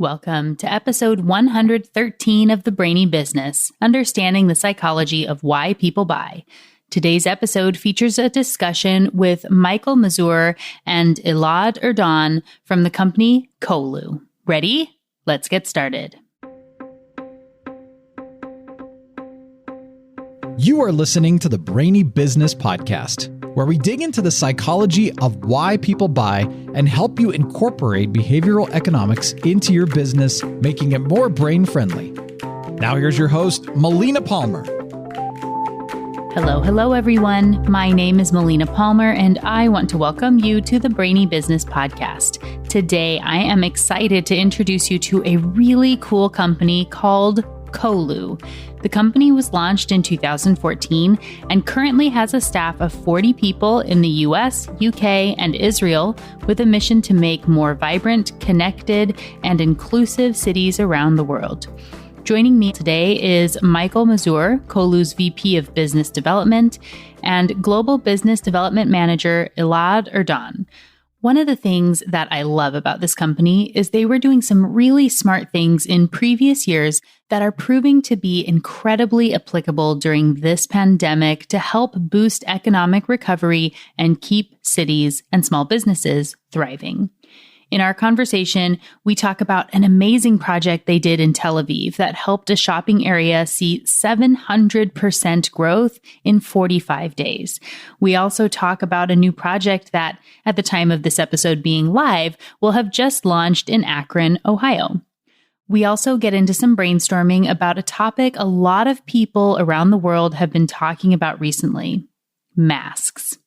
Welcome to episode 113 of the Brainy Business, Understanding the Psychology of Why People Buy. Today's episode features a discussion with Michael Mazur and Elad Erdan from the company Colu. Ready? Let's get started. You are listening to the Brainy Business Podcast, where we dig into the psychology of why people buy and help you incorporate behavioral economics into your business, making it more brain-friendly. Now here's your host, Melina Palmer. Hello, everyone. My name is Melina Palmer, and I want to welcome you to the Brainy Business Podcast. Today, I am excited to introduce you to a really cool company called Colu. The company was launched in 2014 and currently has a staff of 40 people in the US, UK, and Israel with a mission to make more vibrant, connected, and inclusive cities around the world. Joining me today is Michael Mazur, Colu's VP of Business Development, and Global Business Development Manager Elad Erdan. One of the things that I love about this company is they were doing some really smart things in previous years that are proving to be incredibly applicable during this pandemic to help boost economic recovery and keep cities and small businesses thriving. In our conversation, we talk about an amazing project they did in Tel Aviv that helped a shopping area see 700% growth in 45 days. We also talk about a new project that, at the time of this episode being live, will have just launched in Akron, Ohio. We also get into some brainstorming about a topic a lot of people around the world have been talking about recently: masks.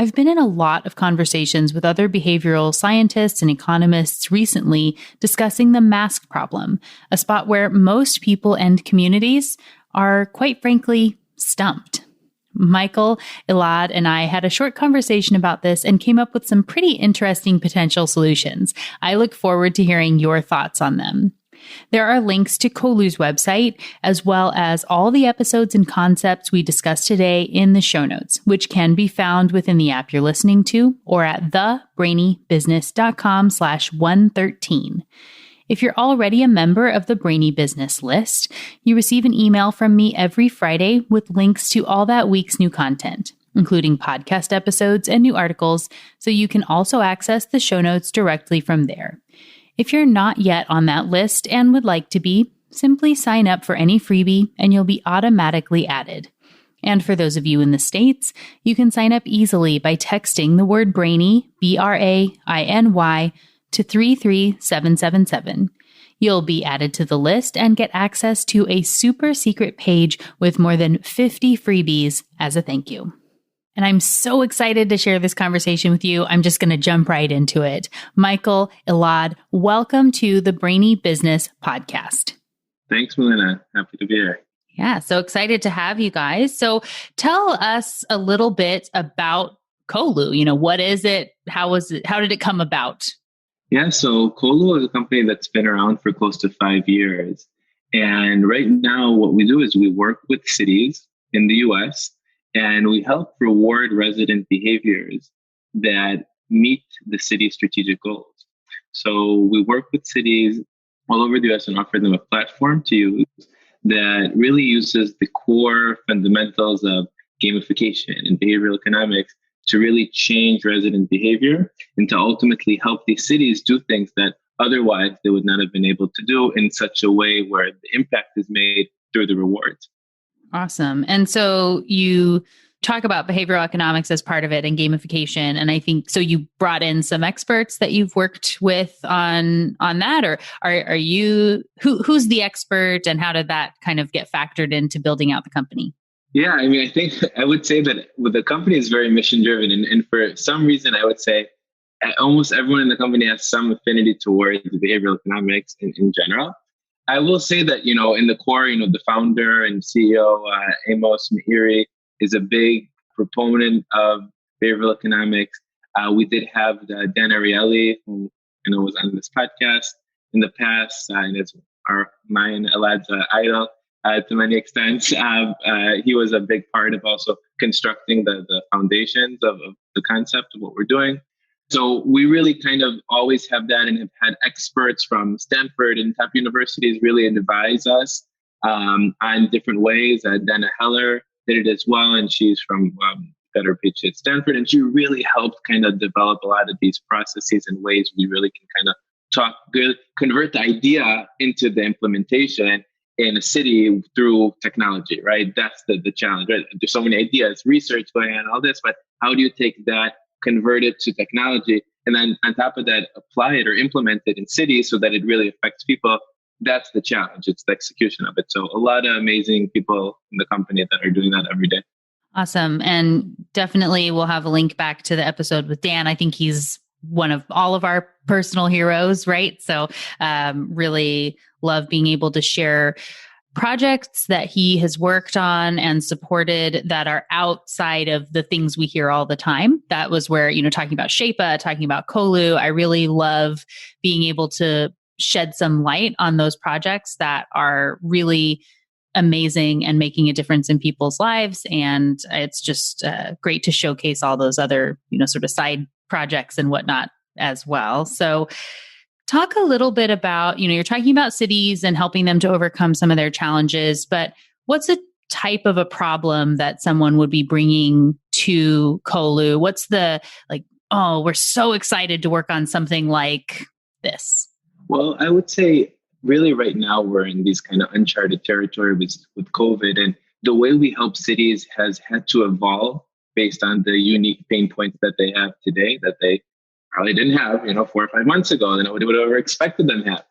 I've been in a lot of conversations with other behavioral scientists and economists recently discussing the mask problem, a spot where most people and communities are, quite frankly, stumped. Michael, Elad, and I had a short conversation about this and came up with some pretty interesting potential solutions. I look forward to hearing your thoughts on them. There are links to Colu's website, as well as all the episodes and concepts we discussed today in the show notes, which can be found within the app you're listening to or at thebrainybusiness.com/113. If you're already a member of the Brainy Business list, you receive an email from me every Friday with links to all that week's new content, including podcast episodes and new articles, so you can also access the show notes directly from there. If you're not yet on that list and would like to be, simply sign up for any freebie and you'll be automatically added. And for those of you in the States, you can sign up easily by texting the word Brainy, BRAINY, to 33777. You'll be added to the list and get access to a super secret page with more than 50 freebies as a thank you. And I'm so excited to share this conversation with you. I'm just going to jump right into it. Michael, Elad, welcome to the Brainy Business Podcast. Thanks, Melina. Happy to be here. Yeah, so excited to have you guys. So tell us a little bit about Colu. What is it? How was it? How did it come about? Yeah, so Colu is a company that's been around for close to 5 years. And right now, what we do is we work with cities in the US and we help reward resident behaviors that meet the city's strategic goals. So we work with cities all over the US and offer them a platform to use that really uses the core fundamentals of gamification and behavioral economics to really change resident behavior and to ultimately help these cities do things that otherwise they would not have been able to do in such a way where the impact is made through the rewards. Awesome. And so you talk about behavioral economics as part of it and gamification. And I think, so you brought in some experts that you've worked with on that, or are you, who's the expert and how did that kind of get factored into building out the company? Yeah, I think I would say that the company is very mission driven. And for some reason, I would say almost everyone in the company has some affinity towards behavioral economics in general. I will say that, in the core, the founder and CEO, Amos Meiri, is a big proponent of behavioral economics. We did have Dan Ariely, who was on this podcast in the past, and it's mine and Elad's idol to many extents. He was a big part of also constructing the foundations of the concept of what we're doing. So we really kind of always have that and have had experts from Stanford and top universities really advise us on different ways. Dana Heller did it as well, and she's from got her PhD at Stanford, and she really helped kind of develop a lot of these processes and ways we really can kind of convert the idea into the implementation in a city through technology, right? That's the challenge, right? There's so many ideas, research going on, all this, but how do you take that, convert it to technology, and then on top of that, apply it or implement it in cities so that it really affects people? That's the challenge. It's the execution of it. So a lot of amazing people in the company that are doing that every day. Awesome. And definitely we'll have a link back to the episode with Dan. I think he's one of all of our personal heroes, right? So really love being able to share projects that he has worked on and supported that are outside of the things we hear all the time. That was where, talking about Shapa, talking about Colu, I really love being able to shed some light on those projects that are really amazing and making a difference in people's lives. And it's just great to showcase all those other, sort of side projects and whatnot as well. So talk a little bit about, you're talking about cities and helping them to overcome some of their challenges, but what's a type of a problem that someone would be bringing to Colu? What's the we're so excited to work on something like this? Well, I would say really right now we're in these kind of uncharted territory with COVID, and the way we help cities has had to evolve based on the unique pain points that they have today that they probably didn't have, 4 or 5 months ago, than nobody would have ever expected them to have.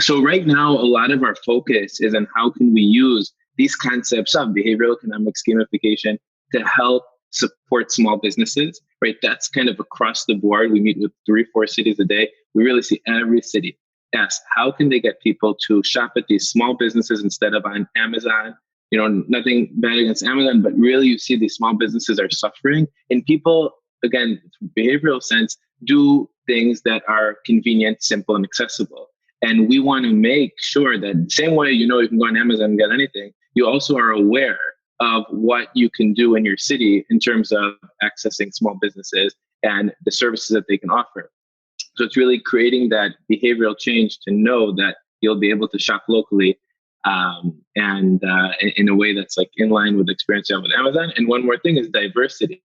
So right now, a lot of our focus is on how can we use these concepts of behavioral economics gamification to help support small businesses, right? That's kind of across the board. We meet with 3-4 cities a day. We really see every city ask, how can they get people to shop at these small businesses instead of on Amazon? Nothing bad against Amazon, but really you see these small businesses are suffering, and people, again, behavioral sense, do things that are convenient, simple, and accessible. And we want to make sure that same way, you can go on Amazon and get anything, you also are aware of what you can do in your city in terms of accessing small businesses and the services that they can offer. So it's really creating that behavioral change to know that you'll be able to shop locally and in a way that's in line with the experience you have with Amazon. And one more thing is diversity,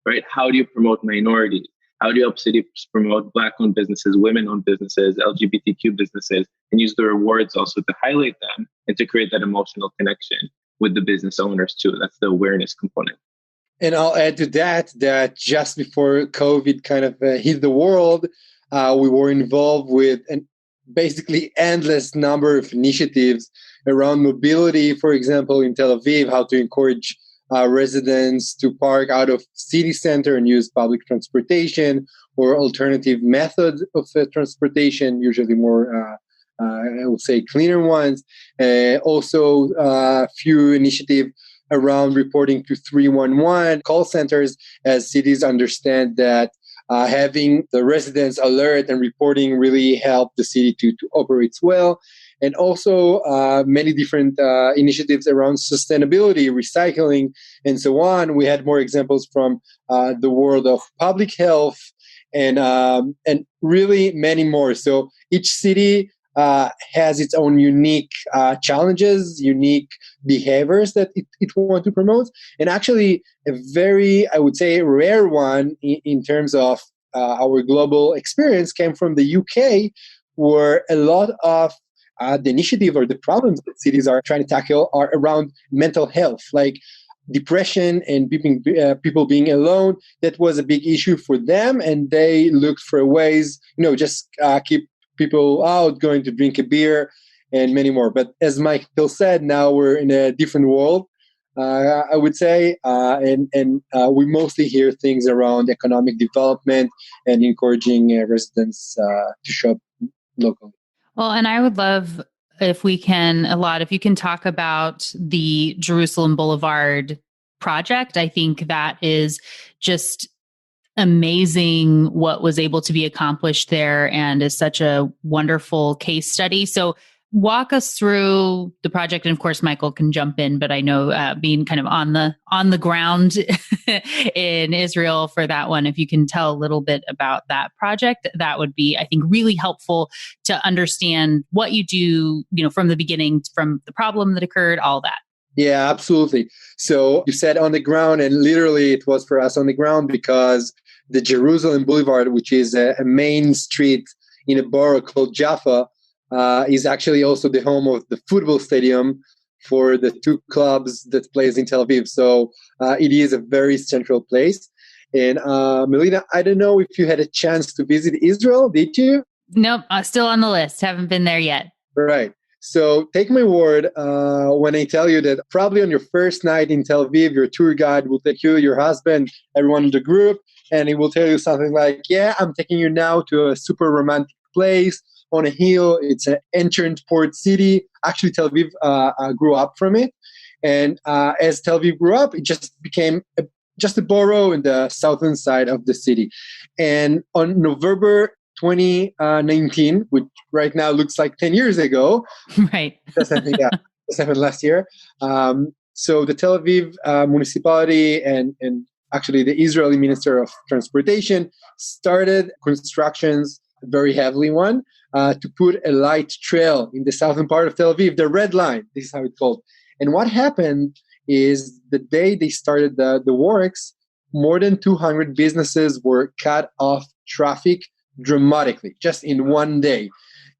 right? How do you promote minorities? How do you help cities promote Black-owned businesses, women-owned businesses, LGBTQ businesses, and use the rewards also to highlight them and to create that emotional connection with the business owners too? That's the awareness component. And I'll add to that just before COVID kind of hit the world, we were involved with an basically endless number of initiatives around mobility, for example, in Tel Aviv, how to encourage residents to park out of city center and use public transportation or alternative methods of transportation, usually more, I would say, cleaner ones. Also, a few initiatives around reporting to 311 call centers, as cities understand that having the residents alert and reporting really help the city to operate well. And also many different initiatives around sustainability, recycling, and so on. We had more examples from the world of public health and really many more. So each city has its own unique challenges, unique behaviors that it wants to promote. And actually a very, I would say, rare one in terms of our global experience came from the UK, where a lot of the initiative or the problems that cities are trying to tackle are around mental health, like depression and people being alone. That was a big issue for them, and they looked for ways, just keep people out, going to drink a beer, and many more. But as Michael said, now we're in a different world, I would say, and we mostly hear things around economic development and encouraging residents to shop locally. Well, and I would love if you can talk about the Jerusalem Boulevard project. I think that is just amazing what was able to be accomplished there and is such a wonderful case study. So Walk us through the project, and of course, Michael can jump in. But I know being kind of on the ground in Israel for that one, if you can tell a little bit about that project, that would be, I think, really helpful to understand what you do, from the beginning, from the problem that occurred, all that. Yeah, absolutely. So you said on the ground, and literally it was for us on the ground because the Jerusalem Boulevard, which is a main street in a borough called Jaffa, is actually also the home of the football stadium for the two clubs that plays in Tel Aviv. So it is a very central place. And Melina, I don't know if you had a chance to visit Israel. Did you? Nope, still on the list. Haven't been there yet. Right. So take my word when I tell you that probably on your first night in Tel Aviv, your tour guide will take you, your husband, everyone in the group, and he will tell you something like, yeah, I'm taking you now to a super romantic place on a hill. It's an ancient port city. Actually, Tel Aviv grew up from it. And as Tel Aviv grew up, it just became just a borough in the southern side of the city. And on November 2019, which right now looks like 10 years ago. Right. That's happened last year. So the Tel Aviv municipality and actually the Israeli Minister of Transportation started constructions, a very heavily one, to put a light trail in the southern part of Tel Aviv, the Red Line. This is how it's called. And what happened is the day they started the works, more than 200 businesses were cut off traffic dramatically, just in one day.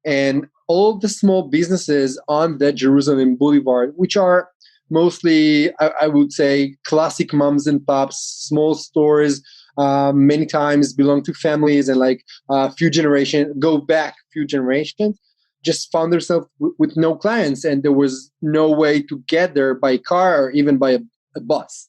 And all the small businesses on the Jerusalem Boulevard, which are mostly, I would say, classic moms and pops, small stores, many times belong to families and go back few generations, just found themselves with no clients, and there was no way to get there by car or even by a bus.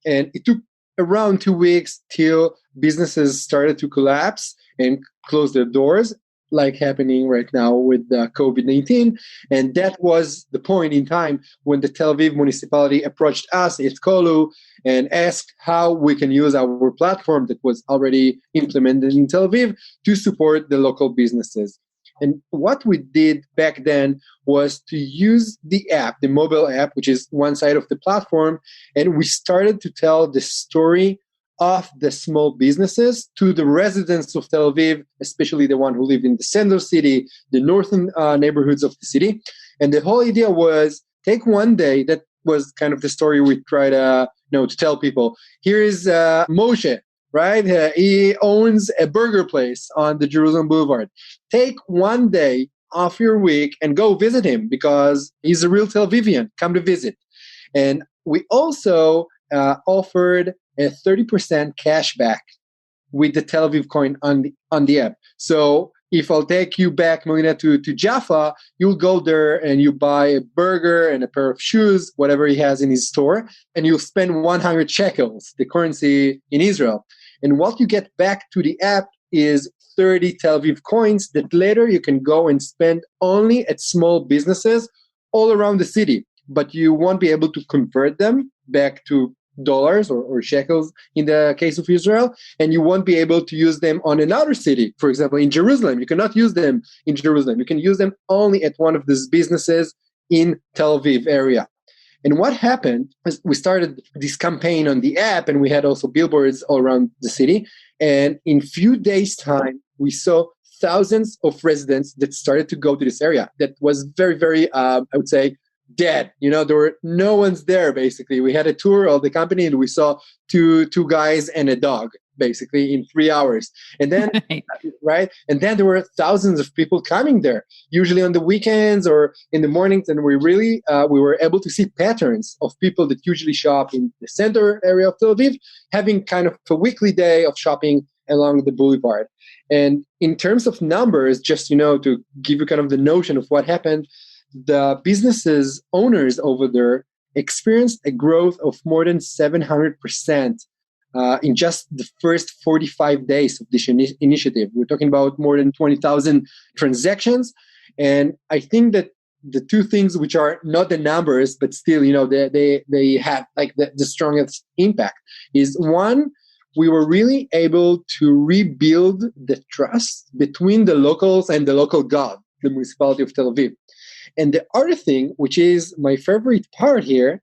And it took around 2 weeks till businesses started to collapse and close their doors, like happening right now with COVID-19. And that was the point in time when the Tel Aviv municipality approached us at Colu and asked how we can use our platform that was already implemented in Tel Aviv to support the local businesses. And what we did back then was to use the app, the mobile app, which is one side of the platform, and we started to tell the story of the small businesses to the residents of Tel Aviv, especially the one who live in the center city, the northern neighborhoods of the city. And the whole idea was take one day. That was kind of the story we try to tell people. Here is Moshe, right? He owns a burger place on the Jerusalem Boulevard. Take one day off your week and go visit him because he's a real Tel Avivian. Come to visit. And we also offered a 30% cash back with the Tel Aviv coin on the app. So if I'll take you back, Melina, to Jaffa, you'll go there and you buy a burger and a pair of shoes, whatever he has in his store, and you'll spend 100 shekels, the currency in Israel. And what you get back to the app is 30 Tel Aviv coins that later you can go and spend only at small businesses all around the city. But you won't be able to convert them back to dollars or shekels in the case of Israel, and you won't be able to use them on another city. For example, in Jerusalem, you cannot use them in Jerusalem. You can use them only at one of these businesses in Tel Aviv area. And what happened is we started this campaign on the app, and we had also billboards all around the city. And in few days' time, we saw thousands of residents that started to go to this area. That was very, very, I would say, dead. There were no one's there, basically. We had a tour of the company and we saw two guys and a dog, basically, in 3 hours. And then, right? And then there were thousands of people coming there, usually on the weekends or in the mornings. And we were able to see patterns of people that usually shop in the center area of Tel Aviv, having kind of a weekly day of shopping along the boulevard. And in terms of numbers, just, to give you kind of the notion of what happened, the businesses owners over there experienced a growth of more than 700% in just the first 45 days of this initiative. We're talking about more than 20,000 transactions. And I think that the two things which are not the numbers, but still, they have like the strongest impact is one, we were really able to rebuild the trust between the locals and the local god. the municipality of Tel Aviv. And the other thing, which is my favorite part here,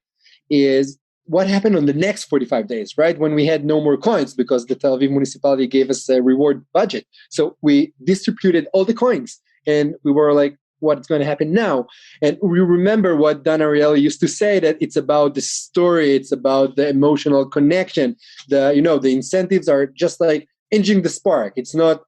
is what happened on the next 45 days, right? When we had no more coins because the Tel Aviv municipality gave us a reward budget. So we distributed all the coins and we were like, what's going to happen now? And we remember what Dan Ariely used to say, that it's about the story, it's about the emotional connection. The incentives are just like engine the spark. It's not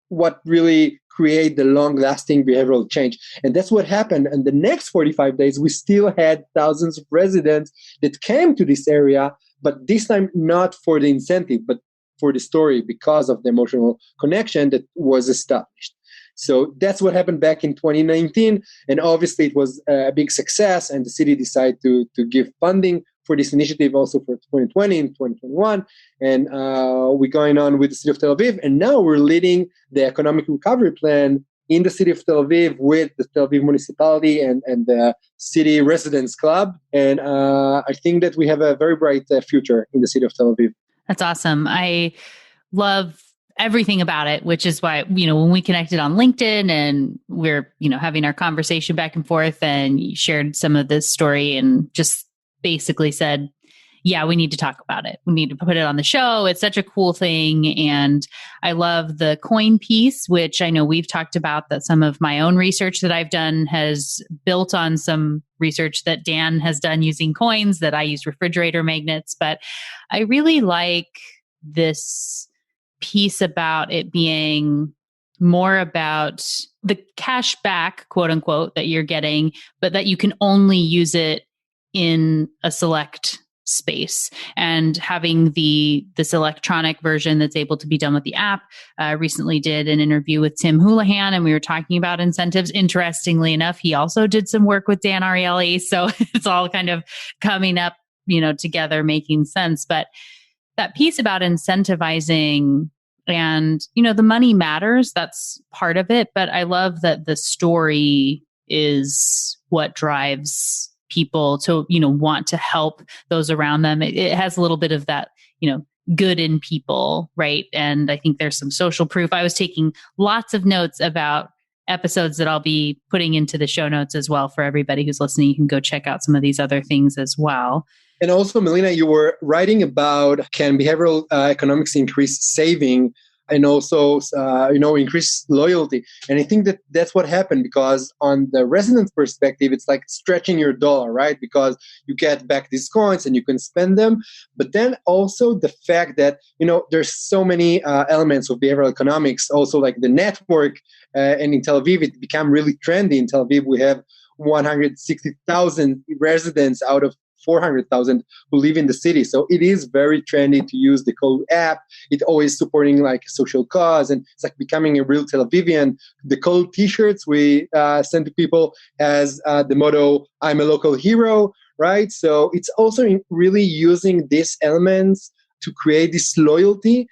what really create the long-lasting behavioral change. And that's what happened. And the next 45 days, we still had thousands of residents that came to this area, but this time not for the incentive, but for the story because of the emotional connection that was established. So that's what happened back in 2019. And obviously it was a big success, and the city decided to give funding for this initiative also for 2020 and 2021. And we're going on with the city of Tel Aviv. And now we're leading the economic recovery plan in the city of Tel Aviv with the Tel Aviv municipality and the city residents club. And I think that we have a very bright future in the city of Tel Aviv. That's awesome. I love everything about it, which is why, when we connected on LinkedIn and we're, having our conversation back and forth, and you shared some of this story and just basically said, yeah, we need to talk about it. We need to put it on the show. It's such a cool thing. And I love the coin piece, which I know we've talked about, that some of my own research that I've done has built on some research that Dan has done using coins, that I use refrigerator magnets. But I really like this piece about it being more about the cash back, quote unquote, that you're getting, but that you can only use it in a select space, and having this electronic version that's able to be done with the app. Recently did an interview with Tim Houlihan, and we were talking about incentives. Interestingly enough, he also did some work with Dan Ariely. So it's all kind of coming up, together, making sense. But that piece about incentivizing and, the money matters, that's part of it. But I love that the story is what drives people to, want to help those around them. It has a little bit of that, good in people, right? And I think there's some social proof. I was taking lots of notes about episodes that I'll be putting into the show notes as well for everybody who's listening. You can go check out some of these other things as well. And also, Melina, you were writing about, can behavioral economics increase saving and also, increase loyalty? And I think that that's what happened, because on the resident's perspective, it's like stretching your dollar, right? Because you get back these coins and you can spend them. But then also the fact that, there's so many elements of behavioral economics, also like the network. And in Tel Aviv, it became really trendy. In Tel Aviv, we have 160,000 residents out of 400,000 who live in the city. So it is very trendy to use the Colu app. It's always supporting like a social cause, and it's like becoming a real Tel Avivian. The Colu t-shirts we send to people as the motto, I'm a local hero, right? So it's also really using these elements to create this loyalty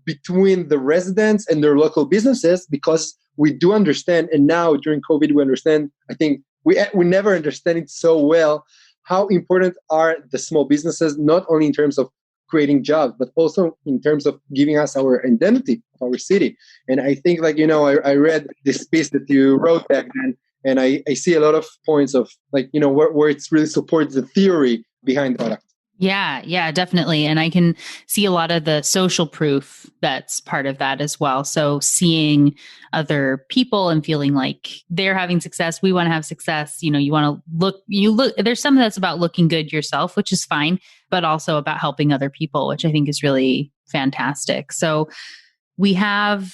between the residents and their local businesses, because we do understand, and now during COVID we understand, I think we never understand it so well, how important are the small businesses, not only in terms of creating jobs, but also in terms of giving us our identity of our city. And I think I read this piece that you wrote back then, and I see a lot of points of where it really supports the theory behind the product. Yeah, definitely. And I can see a lot of the social proof that's part of that as well. So seeing other people and feeling like they're having success, we want to have success. You want to look, there's some that's about looking good yourself, which is fine, but also about helping other people, which I think is really fantastic. So we have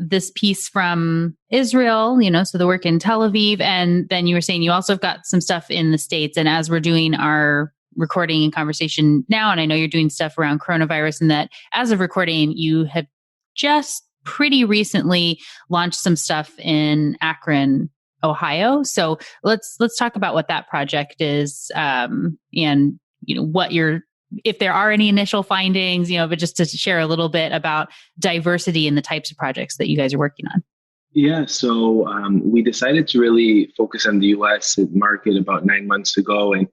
this piece from Israel, so the work in Tel Aviv. And then you were saying you also have got some stuff in the States. And as we're doing our recording and conversation now, and I know you're doing stuff around coronavirus, and that as of recording, you have just pretty recently launched some stuff in Akron, Ohio. So let's talk about what that project is, and what if there are any initial findings, but just to share a little bit about diversity in the types of projects that you guys are working on. Yeah, so we decided to really focus on the U.S. market about 9 months ago. And,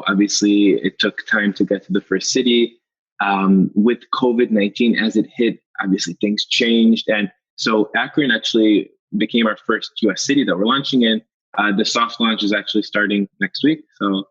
obviously it took time to get to the first city. With COVID-19, as it hit, obviously things changed. And so Akron actually became our first US city that we're launching in. The soft launch is actually starting next week. So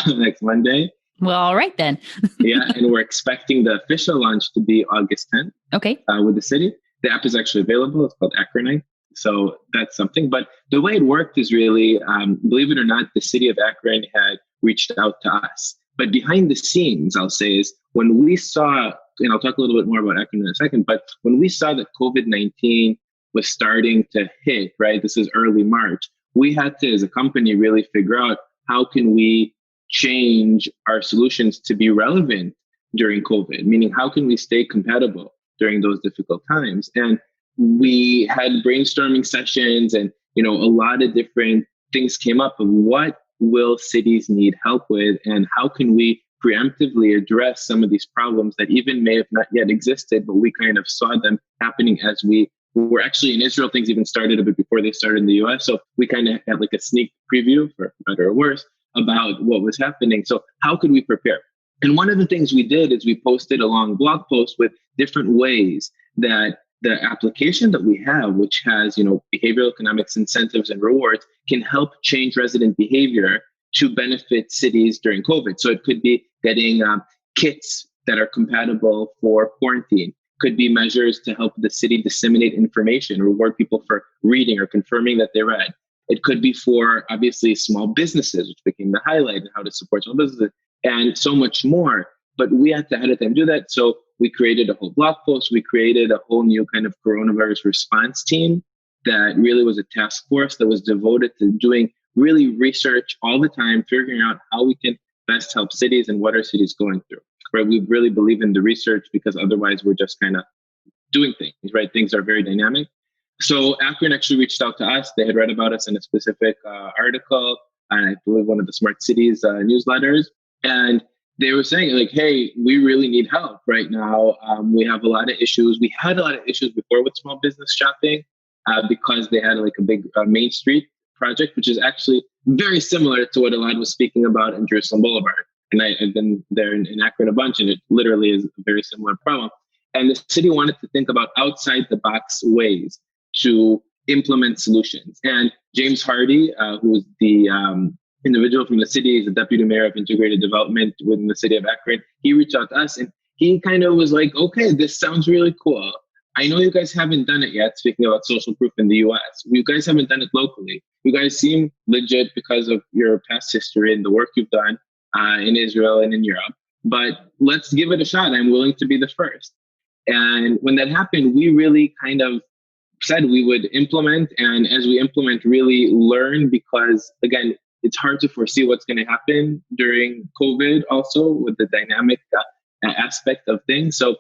next Monday. Well, all right then. Yeah, and we're expecting the official launch to be August 10th. Okay. With the city. The app is actually available. It's called Akron. So that's something. But the way it worked is really, believe it or not, the city of Akron had reached out to us. But behind the scenes, I'll say, is when we saw, and I'll talk a little bit more about Akron in a second, but when we saw that COVID-19 was starting to hit, right, this is early March, we had to, as a company, really figure out how can we change our solutions to be relevant during COVID, meaning how can we stay compatible during those difficult times. And we had brainstorming sessions and, a lot of different things came up of what will cities need help with and how can we preemptively address some of these problems that even may have not yet existed, but we kind of saw them happening as we were actually in Israel. Things even started a bit before they started in the US. So we kind of had like a sneak preview, for better or worse, about what was happening. So how could we prepare? And one of the things we did is we posted a long blog post with different ways that the application that we have, which has, behavioral economics incentives and rewards, can help change resident behavior to benefit cities during COVID. So it could be getting kits that are compatible for quarantine, could be measures to help the city disseminate information, reward people for reading or confirming that they read. It could be for, obviously, small businesses, which became the highlight, and how to support small businesses, and so much more. But we had to ahead of time do that. So we created a whole blog post. We created a whole new kind of coronavirus response team that really was a task force that was devoted to doing really research all the time, figuring out how we can best help cities and what are cities going through. Right? We really believe in the research because otherwise we're just kind of doing things, right? Things are very dynamic. So Akron actually reached out to us. They had read about us in a specific article, I believe one of the Smart Cities newsletters. And they were saying like, hey, we really need help right now. We have a lot of issues. We had a lot of issues before with small business shopping because they had like a big Main Street project, which is actually very similar to what Elad was speaking about in Jerusalem Boulevard. And I've been there in Akron a bunch, and it literally is a very similar problem. And the city wanted to think about outside the box ways to implement solutions. And James Hardy, who is the individual from the city, is the deputy mayor of integrated development within the city of Akron, he reached out to us and he kind of was like, okay, this sounds really cool. I know you guys haven't done it yet, speaking about social proof in the US. You guys haven't done it locally. You guys seem legit because of your past history and the work you've done in Israel and in Europe. But let's give it a shot. I'm willing to be the first. And when that happened, we really kind of said we would implement. And as we implement, really learn, because again, it's hard to foresee what's going to happen during COVID also with the dynamic aspect of things. So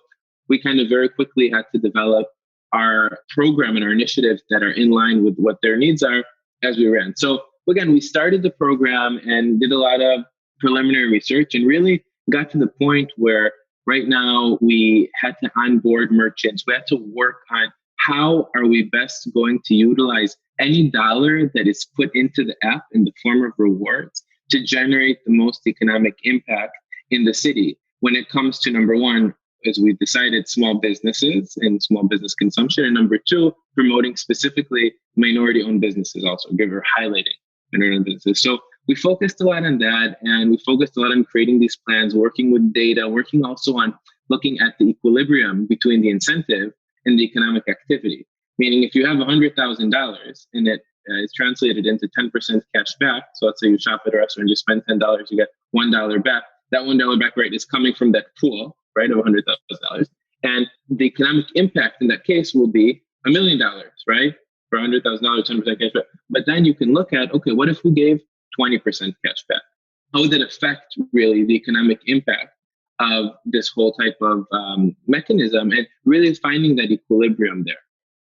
we kind of very quickly had to develop our program and our initiatives that are in line with what their needs are as we ran. So again, we started the program and did a lot of preliminary research and really got to the point where right now we had to onboard merchants. We had to work on how are we best going to utilize any dollar that is put into the app in the form of rewards to generate the most economic impact in the city. When it comes to number one, as we decided, small businesses and small business consumption. And number two, promoting specifically minority-owned businesses also, or highlighting minority-owned businesses. So we focused a lot on that, and we focused a lot on creating these plans, working with data, working also on looking at the equilibrium between the incentive and the economic activity. Meaning if you have $100,000 and it is translated into 10% cash back, so let's say you shop at a restaurant, you spend $10, you get $1 back. That $1 back rate is coming from that pool, right, of $100,000. And the economic impact in that case will be $1 million, right? For $100,000, 10% cash back. But then you can look at, okay, what if we gave 20% cash back? How would that affect really the economic impact of this whole type of mechanism, and really finding that equilibrium there?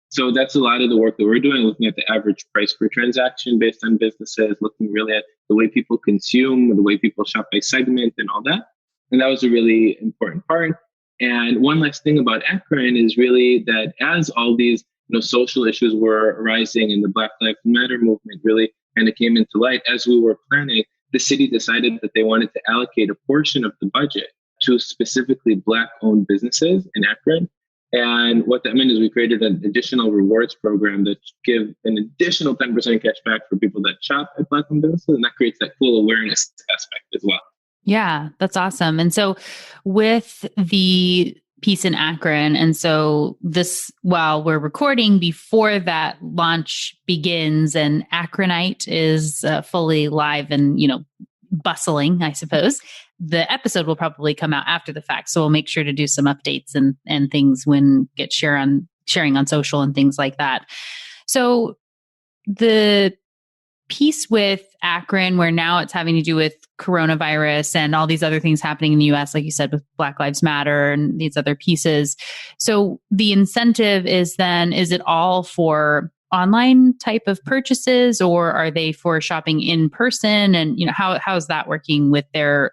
So that's a lot of the work that we're doing, looking at the average price per transaction based on businesses, looking really at the way people consume, the way people shop by segment and all that. And that was a really important part. And one last thing about Akron is really that as all these social issues were arising and the Black Lives Matter movement really kind of came into light, as we were planning, the city decided that they wanted to allocate a portion of the budget to specifically Black-owned businesses in Akron. And what that meant is we created an additional rewards program that give an additional 10% cash back for people that shop at Black-owned businesses. And that creates that cool awareness aspect as well. Yeah, that's awesome. And so with the piece in Akron, and so this, while we're recording before that launch begins and Akronite is fully live and, bustling, I suppose, the episode will probably come out after the fact. So we'll make sure to do some updates and things when get sharing on social and things like that. So the piece with Akron, where now it's having to do with coronavirus and all these other things happening in the US, like you said, with Black Lives Matter and these other pieces. So the incentive is it all for online type of purchases, or are they for shopping in person? And how is that working with their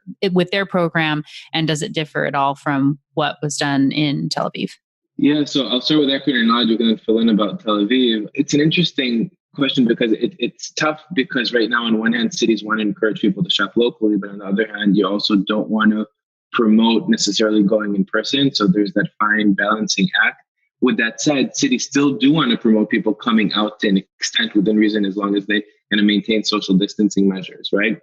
program? And does it differ at all from what was done in Tel Aviv? Yeah, so I'll start with Akron and Elad. We're going to fill in about Tel Aviv. It's an interesting question because it's tough because right now, on one hand, cities want to encourage people to shop locally, but on the other hand, you also don't want to promote necessarily going in person. So there's that fine balancing act. With that said, cities still do want to promote people coming out to an extent within reason, as long as they kind of maintain social distancing measures, right?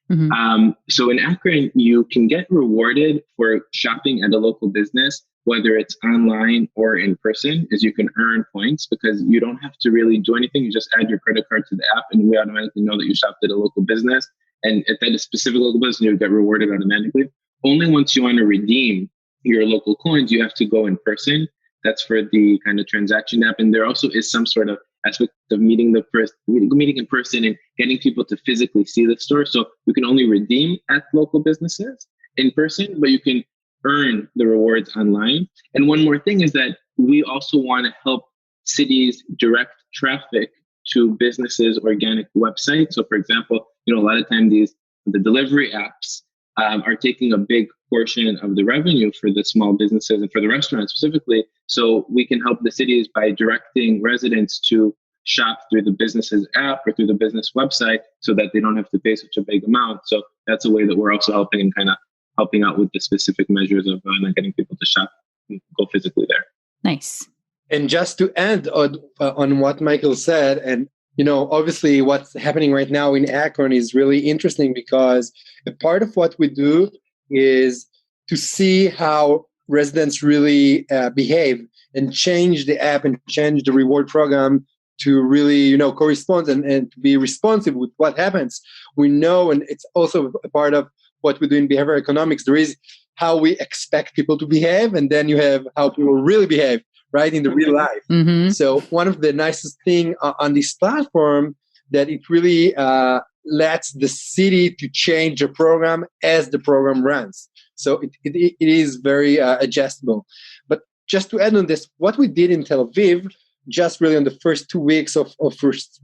Mm-hmm. So in Akron, you can get rewarded for shopping at a local business, whether it's online or in person, as you can earn points because you don't have to really do anything. You just add your credit card to the app and we automatically know that you shopped at a local business. And if that is specific local business, you get rewarded automatically. Only once you want to redeem your local coins, you have to go in person. That's for the kind of transaction app. And there also is some sort of aspect of meeting in person and getting people to physically see the store. So you can only redeem at local businesses in person, but you can earn the rewards online. And one more thing is that we also want to help cities direct traffic to businesses' organic websites. So for example, a lot of times the delivery apps are taking a big portion of the revenue for the small businesses and for the restaurants specifically. So we can help the cities by directing residents to shop through the business's app or through the business website so that they don't have to pay such a big amount. So that's a way that we're also helping and kind of helping out with the specific measures of not getting people to shop and go physically there. Nice. And just to end on what Michael said, and obviously what's happening right now in Akron is really interesting because a part of what we do is to see how residents really behave and change the app and change the reward program to really, correspond and to be responsive with what happens. We know, and it's also a part of what we do in behavioral economics, there is how we expect people to behave, and then you have how people really behave, right, in the real life. Mm-hmm. So one of the nicest thing on this platform that it really lets the city to change the program as the program runs. So it is very adjustable. But just to add on this, what we did in Tel Aviv, just really on the first 2 weeks of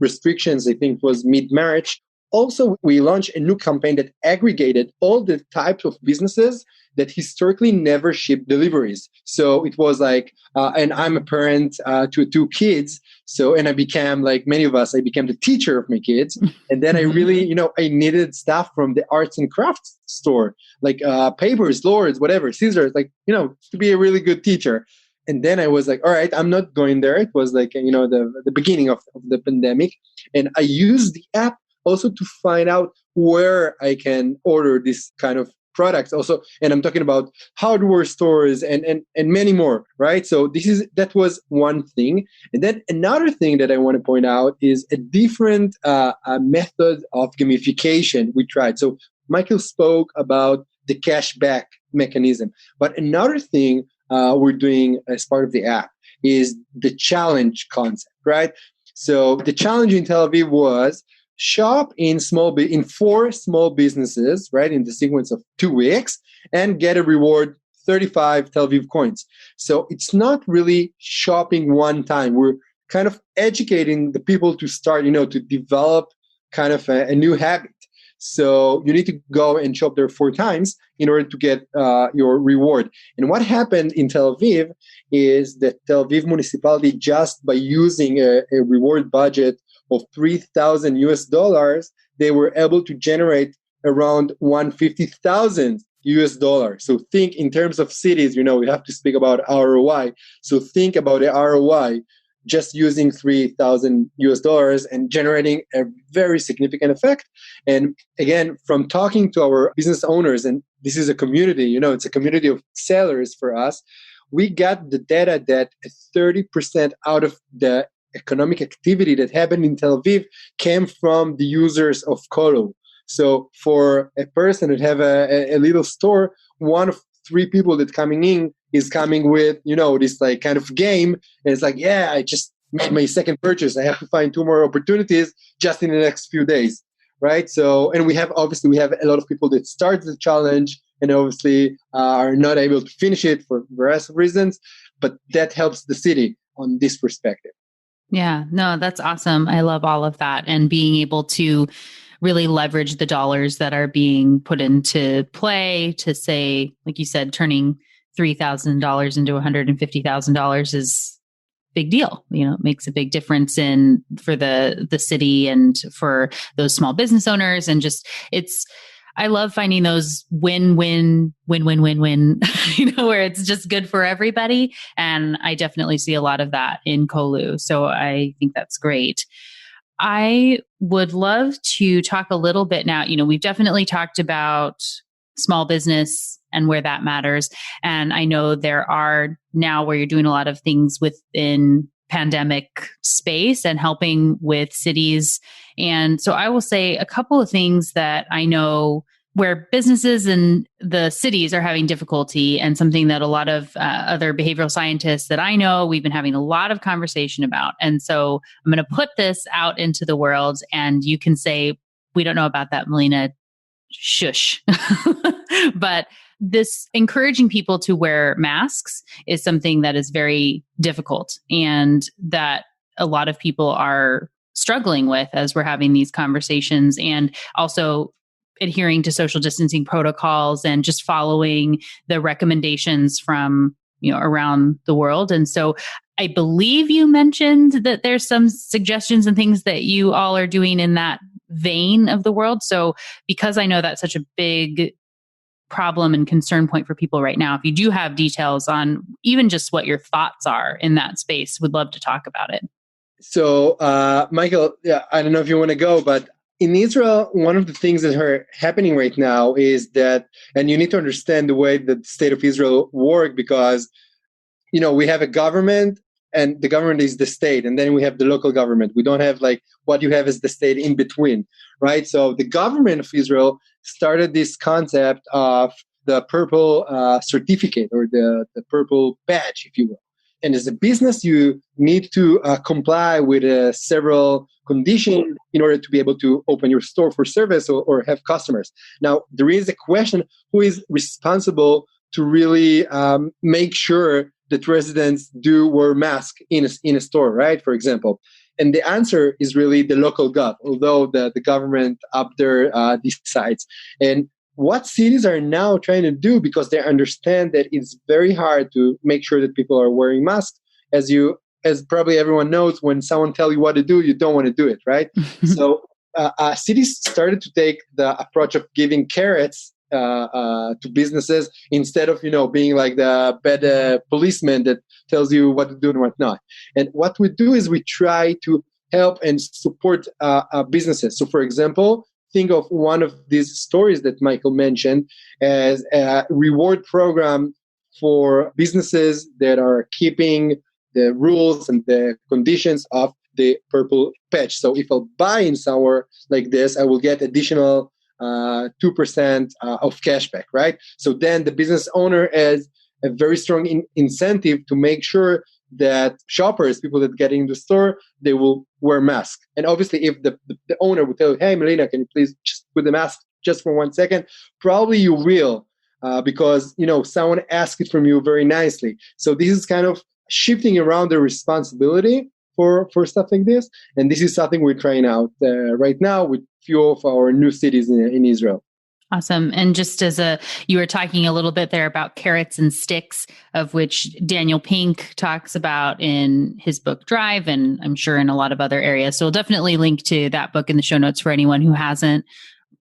restrictions, I think was mid-March, also we launched a new campaign that aggregated all the types of businesses that historically never shipped deliveries. So it was like, and I'm a parent to 2 kids. So, and I became, like many of us, I became the teacher of my kids. And then I really, I needed stuff from the arts and crafts store, like papers, lords, whatever, scissors, like, to be a really good teacher. And then I was like, all right, I'm not going there. It was like, the beginning of the pandemic. And I used the app also to find out where I can order this kind of products also. And I'm talking about hardware stores and many more, right? So that was one thing. And then another thing that I want to point out is a different method of gamification we tried. So Michael spoke about the cashback mechanism. But another thing we're doing as part of the app is the challenge concept, right? So the challenge in Tel Aviv was shop in 4 small businesses, right, in the sequence of 2 weeks, and get a reward 35 Tel Aviv coins. So it's not really shopping one time. We're kind of educating the people to start, to develop kind of a new habit. So you need to go and shop there 4 times in order to get your reward. And what happened in Tel Aviv is that Tel Aviv municipality, just by using a reward budget of $3,000 US, they were able to generate around $150,000 US dollar. So think in terms of cities, we have to speak about ROI. So think about the ROI just using 3,000 US dollars and generating a very significant effect. And again, from talking to our business owners, and this is a community, it's a community of sellers for us, we got the data that 30% out of the economic activity that happened in Tel Aviv came from the users of Colu. So for a person that have a little store, one of 3 people that coming in is coming with, this like kind of game. And it's like, yeah, I just made my second purchase. I have to find 2 more opportunities just in the next few days, right? So, and we have a lot of people that start the challenge and obviously are not able to finish it for various reasons, but that helps the city on this perspective. Yeah, no, that's awesome. I love all of that. And being able to really leverage the dollars that are being put into play to say, like you said, turning $3,000 into $150,000 is a big deal. It makes a big difference for the city and for those small business owners. And just I love finding those win-win, where it's just good for everybody. And I definitely see a lot of that in Colu. So I think that's great. I would love to talk a little bit now. We've definitely talked about small business and where that matters. And I know there are now where you're doing a lot of things within pandemic space and helping with cities. And so I will say a couple of things that I know where businesses and the cities are having difficulty, and something that a lot of other behavioral scientists that I know, we've been having a lot of conversation about. And so I'm going to put this out into the world, and you can say, we don't know about that, Melina, shush. But this encouraging people to wear masks is something that is very difficult, and that a lot of people are struggling with as we're having these conversations, and also adhering to social distancing protocols and just following the recommendations from, around the world. And so I believe you mentioned that there's some suggestions and things that you all are doing in that vein of the world. So because I know that's such a big problem and concern point for people right now, if you do have details on even just what your thoughts are in that space, would love to talk about it. So, Michael, I don't know if you want to go, but in Israel, one of the things that are happening right now is that, and you need to understand the way that the state of Israel work, because, we have a government, and the government is the state, and then we have the local government. We don't have what you have is the state in between, right? So the government of Israel started this concept of the purple certificate, or the purple badge, if you will. And as a business, you need to comply with several conditions in order to be able to open your store for service or have customers. Now, there is a question, who is responsible to really make sure that residents do wear masks in a store, right? For example. And the answer is really the local gov, although the government up there decides. And what cities are now trying to do, because they understand that it's very hard to make sure that people are wearing masks, as probably everyone knows, when someone tells you what to do, you don't want to do it, right? So cities started to take the approach of giving carrots to businesses instead of, being like the bad policeman that tells you what to do and what not. And what we do is we try to help and support businesses. So, for example, think of one of these stories that Michael mentioned as a reward program for businesses that are keeping the rules and the conditions of the purple patch. So if I'll buy in somewhere like this, I will get additional 2% of cashback, right? So then the business owner has a very strong incentive to make sure that shoppers, people that get in the store, they will wear masks. And obviously, if the owner would tell you, hey, Melina, can you please just put the mask just for 1 second? Probably you will, because, someone asked it from you very nicely. So this is kind of shifting around the responsibility for stuff like this. And this is something we're trying out right now with few of our new cities in Israel. Awesome. And just you were talking a little bit there about carrots and sticks, of which Daniel Pink talks about in his book Drive, and I'm sure in a lot of other areas. So we'll definitely link to that book in the show notes for anyone who hasn't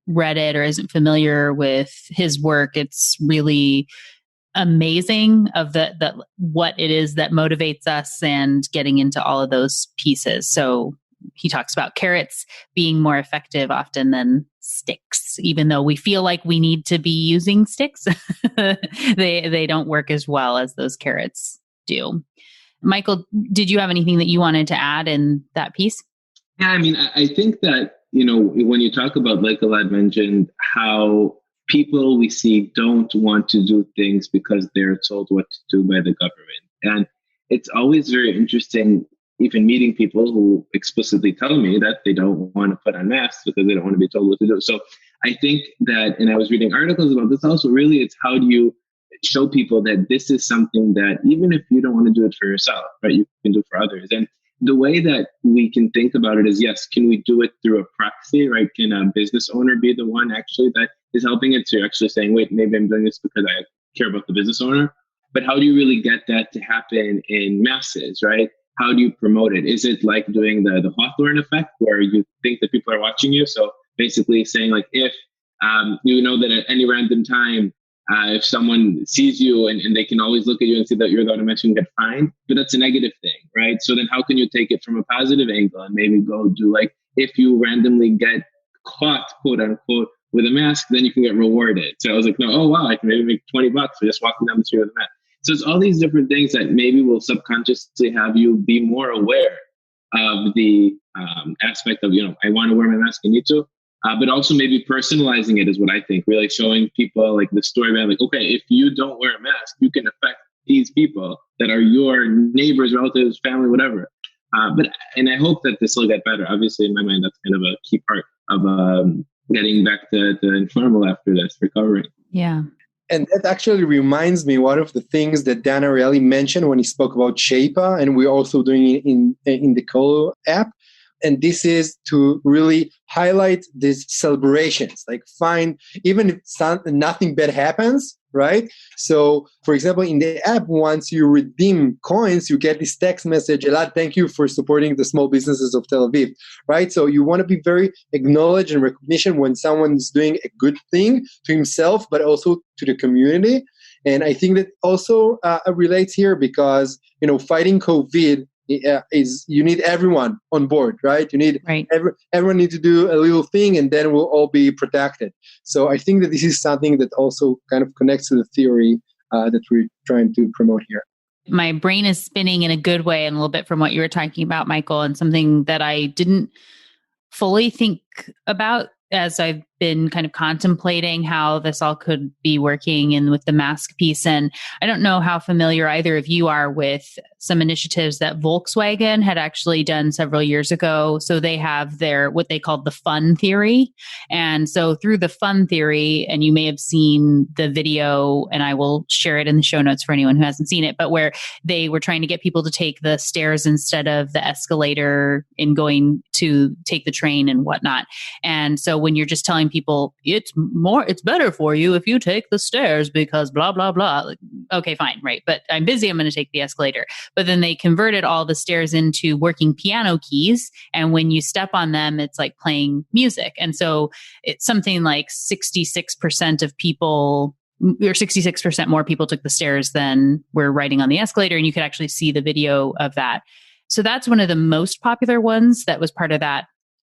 read it or isn't familiar with his work, it's really amazing of the what it is that motivates us and getting into all of those pieces. So he talks about carrots being more effective often than sticks, even though we feel like we need to be using sticks. They don't work as well as those carrots do. Michael, did you have anything that you wanted to add in that piece? Yeah, I mean, I think that, when you talk about, like Elad mentioned, how people we see don't want to do things because they're told what to do by the government. And it's always very interesting, even meeting people who explicitly tell me that they don't want to put on masks because they don't want to be told what to do. So I think that, and I was reading articles about this also, really, it's how do you show people that this is something that even if you don't want to do it for yourself, right, you can do for others. And the way that we can think about it is, yes, can we do it through a proxy, right? Can a business owner be the one actually that is helping it? So you're actually saying, wait, maybe I'm doing this because I care about the business owner. But how do you really get that to happen in masses, right? How do you promote it? Is it like doing the Hawthorne effect where you think that people are watching you? So basically saying like, if you know that at any random time, if someone sees you and they can always look at you and see that you're the one who mentioned get fined, but that's a negative thing, right? So then how can you take it from a positive angle and maybe go do like, if you randomly get caught, quote unquote, with a mask, then you can get rewarded. So I was like, no, oh wow, I can maybe make $20 for just walking down the street with a mask. So it's all these different things that maybe will subconsciously have you be more aware of the aspect of, I want to wear my mask, I need to. But also maybe personalizing it is what I think, really showing people like the story about like, okay, if you don't wear a mask, you can affect these people that are your neighbors, relatives, family, whatever. And I hope that this will get better. Obviously, in my mind, that's kind of a key part of getting back to informal after this, recovering. Yeah. And that actually reminds me one of the things that Dan Ariely mentioned when he spoke about Shapa, and we're also doing it in the Colu app. And this is to really highlight these celebrations, like find, even if nothing bad happens, right? So, for example, in the app, once you redeem coins, you get this text message, Elad, thank you for supporting the small businesses of Tel Aviv, right? So you want to be very acknowledged and recognition when someone is doing a good thing to himself, but also to the community. And I think that also relates here because, fighting COVID is you need everyone on board, right? You need everyone need to do a little thing, and then we'll all be protected. So I think that this is something that also kind of connects to the theory that we're trying to promote here. My brain is spinning in a good way, and a little bit from what you were talking about, Michael, and something that I didn't fully think about as I've been kind of contemplating how this all could be working and with the mask piece. And I don't know how familiar either of you are with some initiatives that Volkswagen had actually done several years ago. So they have their, what they called the fun theory. And so through the fun theory, and you may have seen the video, and I will share it in the show notes for anyone who hasn't seen it, but where they were trying to get people to take the stairs instead of the escalator in going to take the train and whatnot. And so when you're just telling people it's better for you if you take the stairs because blah, blah, blah. Like, okay, fine. Right. But I'm busy. I'm going to take the escalator. But then they converted all the stairs into working piano keys. And when you step on them, it's like playing music. And so it's something like 66% of people, or 66% more people took the stairs than were riding on the escalator. And you could actually see the video of that. So that's one of the most popular ones that was part of that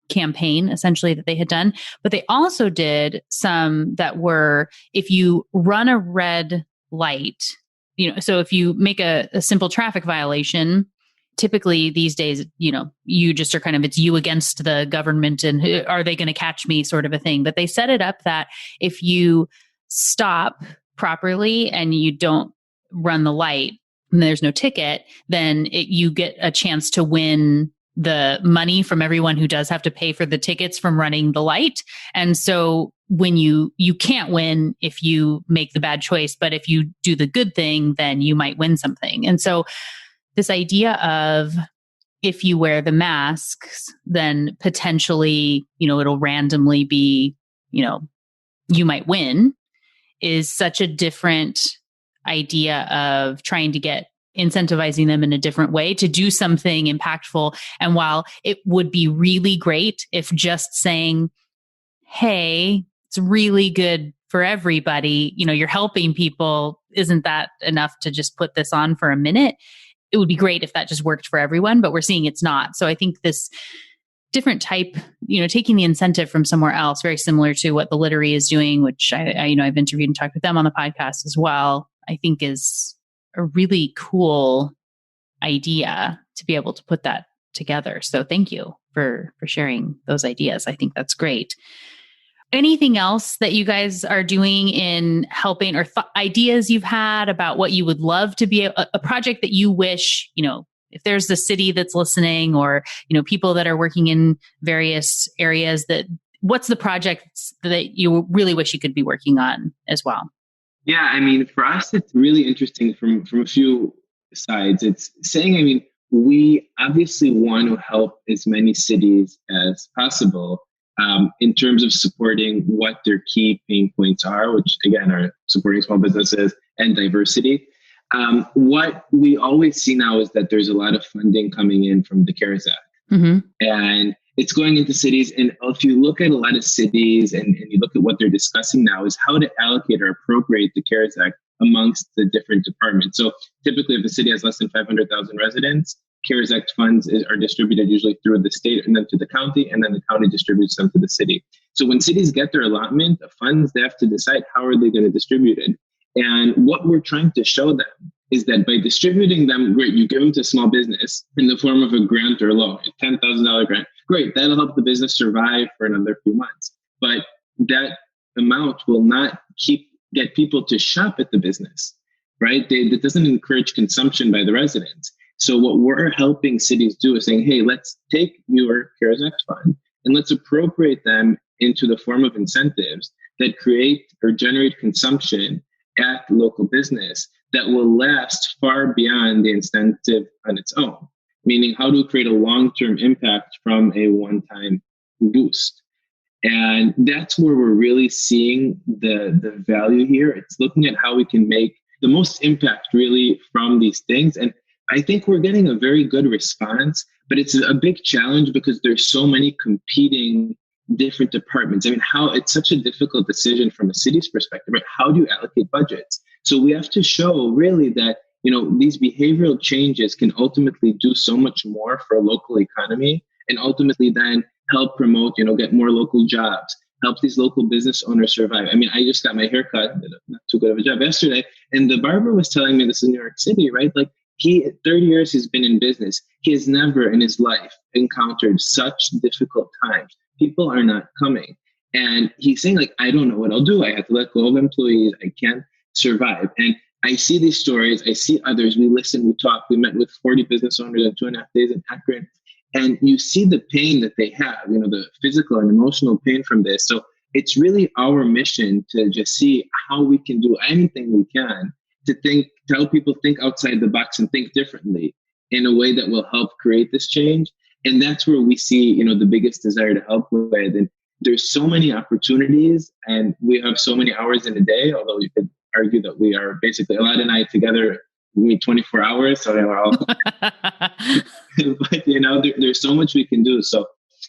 campaign essentially that they had done. But they also did some that were, if you run a red light, so if you make a simple traffic violation, typically these days, you just are kind of, it's you against the government and are they going to catch me sort of a thing. But they set it up that if you stop properly and you don't run the light and there's no ticket, then you get a chance to win the money from everyone who does have to pay for the tickets from running the light. And so when you can't win if you make the bad choice, but if you do the good thing, then you might win something. And so this idea of if you wear the masks, then potentially, it'll randomly be, you might win is such a different idea of trying to get incentivizing them in a different way to do something impactful. And while it would be really great if just saying, hey, it's really good for everybody. You're helping people. Isn't that enough to just put this on for a minute? It would be great if that just worked for everyone, but we're seeing it's not. So I think this different type, taking the incentive from somewhere else, very similar to what the Literary is doing, which I've interviewed and talked with them on the podcast as well, I think is a really cool idea to be able to put that together. So thank you for sharing those ideas. I think that's great. Anything else that you guys are doing in helping or ideas you've had about what you would love to be a project that you wish, if there's the city that's listening or, people that are working in various areas, what's the project that you really wish you could be working on as well? Yeah, I mean, for us, it's really interesting from a few sides. It's saying, we obviously want to help as many cities as possible in terms of supporting what their key pain points are, which again are supporting small businesses and diversity. What we always see now is that there's a lot of funding coming in from the CARES Act. Mm-hmm. And it's going into cities. And if you look at a lot of cities and you look at what they're discussing now is how to allocate or appropriate the CARES Act amongst the different departments. So typically if the city has less than 500,000 residents, CARES Act funds are distributed usually through the state and then to the county, and then the county distributes them to the city. So when cities get their allotment of funds, they have to decide how are they going to distribute it. And what we're trying to show them is that by distributing them, great, you give them to small business in the form of a grant or loan, a $10,000 grant. Great, that'll help the business survive for another few months. But that amount will not get people to shop at the business, right? That doesn't encourage consumption by the residents. So what we're helping cities do is saying, hey, let's take your CARES Act fund and let's appropriate them into the form of incentives that create or generate consumption at the local business that will last far beyond the incentive on its own. Meaning how to create a long-term impact from a one-time boost. And that's where we're really seeing the value here. It's looking at how we can make the most impact really from these things. And I think we're getting a very good response, but it's a big challenge because there's so many competing different departments. I mean, it's such a difficult decision from a city's perspective, right? How do you allocate budgets? So we have to show really that, these behavioral changes can ultimately do so much more for a local economy and ultimately then help promote, get more local jobs, help these local business owners survive. I mean, I just got my haircut, not too good of a job yesterday, and the barber was telling me this is New York City, right? Like 30 years he's been in business. He has never in his life encountered such difficult times. People are not coming. And he's saying I don't know what I'll do. I had to let go of employees. I can't survive. And I see these stories. I see others. We listen, we talk. We met with 40 business owners in 2.5 days in Akron. And you see the pain that they have, the physical and emotional pain from this. So it's really our mission to just see how we can do anything we can to help people think outside the box and think differently in a way that will help create this change. And that's where we see, the biggest desire to help with. And there's so many opportunities and we have so many hours in a day, although you could argue that we are basically, Elad and I together, we meet 24 hours. So we're all, but there's so much we can do. So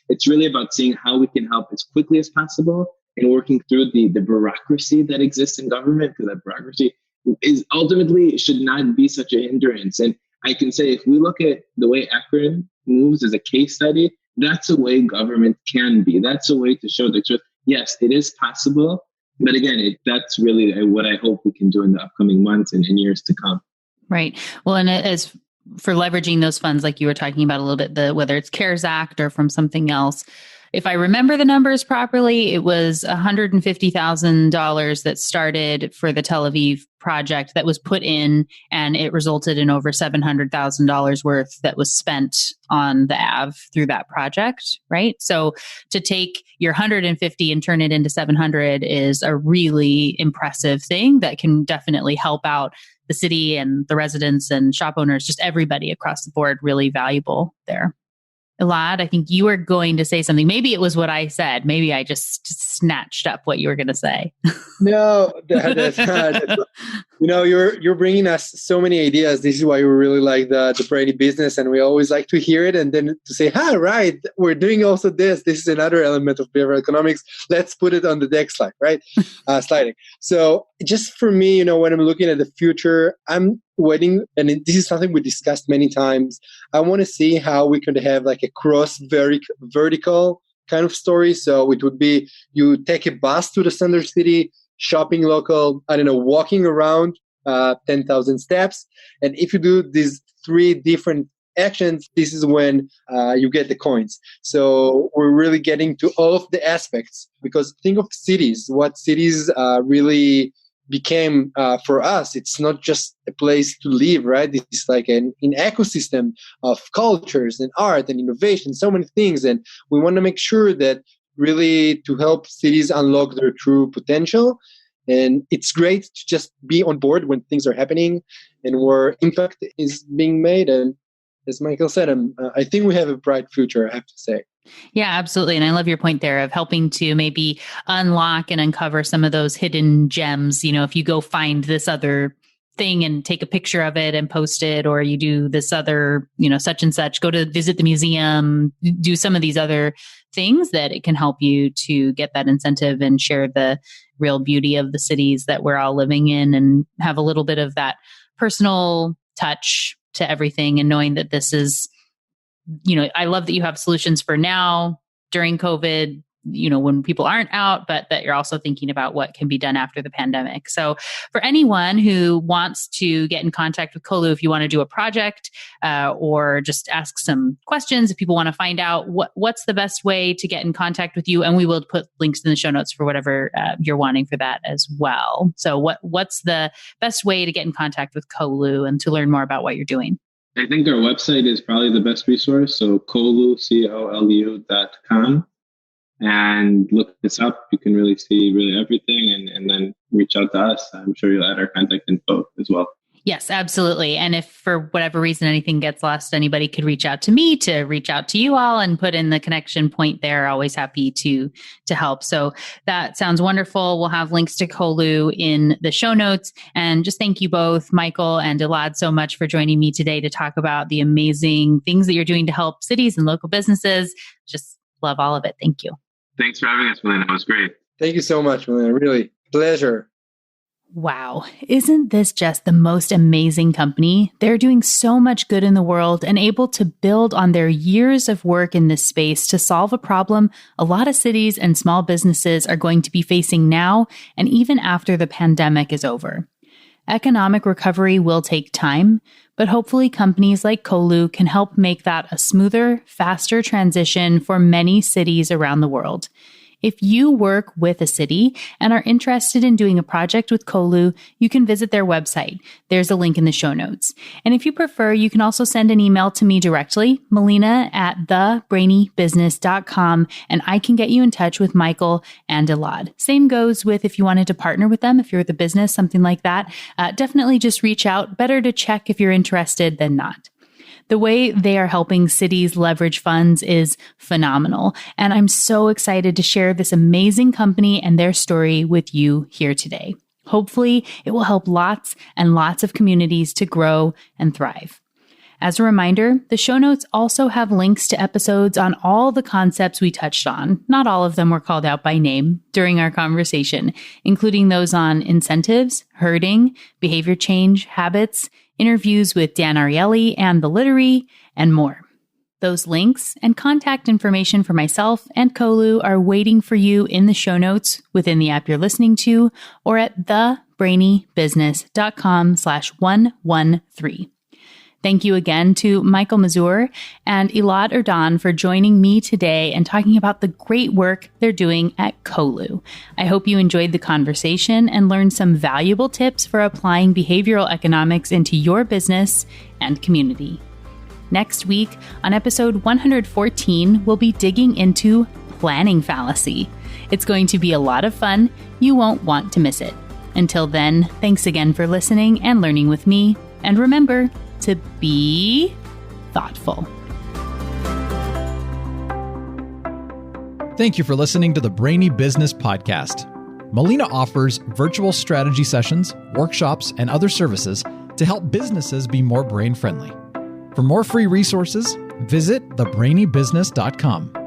it's really about seeing how we can help as quickly as possible and working through the bureaucracy that exists in government, because that bureaucracy is ultimately should not be such a hindrance. And I can say, if we look at the way Akron moves as a case study, that's a way government can be. That's a way to show the truth. Yes, it is possible. But again, that's really what I hope we can do in the upcoming months and in years to come. Right. Well, and as for leveraging those funds, like you were talking about a little bit, whether it's CARES Act or from something else, if I remember the numbers properly, it was $150,000 that started for the Tel Aviv project that was put in, and it resulted in over $700,000 worth that was spent on the Ave through that project, right? So to take your 150 and turn it into 700 is a really impressive thing that can definitely help out the city and the residents and shop owners, just everybody across the board, really valuable there. Elad, I think you were going to say something. Maybe it was what I said. Maybe I just snatched up what you were going to say. No, that's you're bringing us so many ideas. This is why we really like the Brainy business, and we always like to hear it and then to say, right, we're doing also this. This is another element of behavioral economics. Let's put it on the next slide, right? Sliding. So just for me, when I'm looking at the future, I'm waiting, and this is something we discussed many times. I want to see how we could have like a vertical kind of story. So it would be you take a bus to the center city, shopping local, walking around 10,000 steps. And if you do these 3 different actions, this is when you get the coins. So we're really getting to all of the aspects, because think of cities, what cities really became for us. It's not just a place to live, right? It's like an ecosystem of cultures and art and innovation, so many things. And we want to make sure that really to help cities unlock their true potential. And it's great to just be on board when things are happening and where impact is being made. And as Michael said, I think we have a bright future, I have to say. Yeah, absolutely. And I love your point there of helping to maybe unlock and uncover some of those hidden gems. If you go find this other thing and take a picture of it and post it, or you do this other, such and such, go to visit the museum, do some of these other things, that it can help you to get that incentive and share the real beauty of the cities that we're all living in, and have a little bit of that personal touch to everything, and knowing that this is, I love that you have solutions for now during COVID, when people aren't out, but that you're also thinking about what can be done after the pandemic. So for anyone who wants to get in contact with Colu, if you want to do a project or just ask some questions, if people want to find out what's the best way to get in contact with you, and we will put links in the show notes for whatever you're wanting for that as well. So what's the best way to get in contact with Colu and to learn more about what you're doing? I think our website is probably the best resource. So Colu, COLU.com. And look this up. You can really see everything, and then reach out to us. I'm sure you'll add our contact info as well. Yes, absolutely. And if for whatever reason anything gets lost, anybody could reach out to me to reach out to you all and put in the connection point there. Always happy to help. So that sounds wonderful. We'll have links to Colu in the show notes. And just thank you both, Michael and Elad, so much for joining me today to talk about the amazing things that you're doing to help cities and local businesses. Just love all of it. Thank you. Thanks for having us, Melina. It was great. Thank you so much, Melina. Really, pleasure. Wow. Isn't this just the most amazing company? They're doing so much good in the world and able to build on their years of work in this space to solve a problem a lot of cities and small businesses are going to be facing now and even after the pandemic is over. Economic recovery will take time, but hopefully companies like Colu can help make that a smoother, faster transition for many cities around the world. If you work with a city and are interested in doing a project with Colu, you can visit their website. There's a link in the show notes. And if you prefer, you can also send an email to me directly, melina@thebrainybusiness.com, and I can get you in touch with Michael and Elad. Same goes with if you wanted to partner with them, if you're the business, something like that. Definitely just reach out. Better to check if you're interested than not. The way they are helping cities leverage funds is phenomenal, and I'm so excited to share this amazing company and their story with you here today. Hopefully, it will help lots and lots of communities to grow and thrive. As a reminder, the show notes also have links to episodes on all the concepts we touched on. Not all of them were called out by name during our conversation, including those on incentives, herding, behavior change, habits, interviews with Dan Ariely and The Literary, and more. Those links and contact information for myself and Colu are waiting for you in the show notes within the app you're listening to or at thebrainybusiness.com/113. Thank you again to Michael Mazur and Elad Erdan for joining me today and talking about the great work they're doing at Colu. I hope you enjoyed the conversation and learned some valuable tips for applying behavioral economics into your business and community. Next week, on episode 114, we'll be digging into planning fallacy. It's going to be a lot of fun. You won't want to miss it. Until then, thanks again for listening and learning with me. And remember to be thoughtful. Thank you for listening to the Brainy Business Podcast. Melina offers virtual strategy sessions, workshops, and other services to help businesses be more brain-friendly. For more free resources, visit thebrainybusiness.com.